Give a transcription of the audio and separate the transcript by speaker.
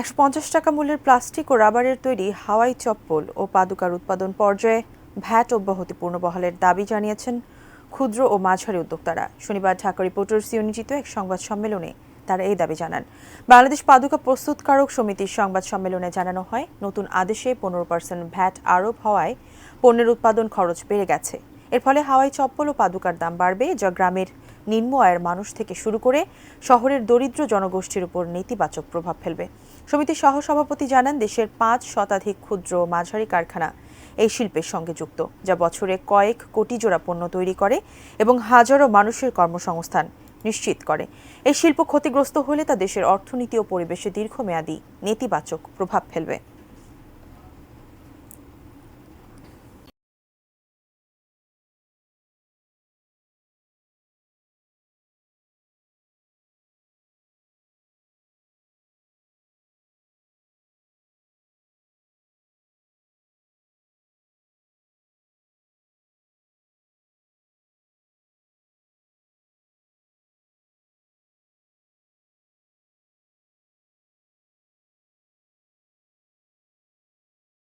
Speaker 1: ১৫০ টাকা মূল্যের প্লাস্টিক ও রাবারের তৈরি হাওয়াই চপ্পল ও পাদুকার উৎপাদন পর্যায়ে ভ্যাট অব্যাহতিপূর্ণ বহালের দাবি জানিয়েছেন ক্ষুদ্র ও মাঝারি উদ্যোক্তারা। শনিবার ঢাকা রিপোর্টার্স ইউনিটিতে এক সংবাদ সম্মেলনে তারা এই দাবি জানান। বাংলাদেশ পাদুকা প্রস্তুতকারক সমিতির সংবাদ সম্মেলনে জানানো হয়, নতুন আদেশে 15% ভ্যাট আরোপ হওয়ায় পণ্যের উৎপাদন খরচ বেড়ে গেছে। এর ফলে হাওয়াই চপ্পল ও পাদুকার দাম বাড়বে, যা গ্রামের নিম্ন আয়ের মানুষ থেকে শুরু করে শহরের দরিদ্র জনগোষ্ঠীর উপর নেতিবাচক প্রভাব ফেলবে। সমিতির সহসভাপতি জানান, দেশের 5 শতাধিক ক্ষুদ্র ও মাঝারি কারখানা এই শিল্পের সঙ্গে যুক্ত, যা বছরে কয়েক কোটি জোড়া পণ্য তৈরি করে এবং হাজারো মানুষের কর্মসংস্থান নিশ্চিত করে। এই শিল্প ক্ষতিগ্রস্ত হলে তা দেশের অর্থনীতি ও পরিবেশে দীর্ঘমেয়াদী নেতিবাচক প্রভাব ফেলবে।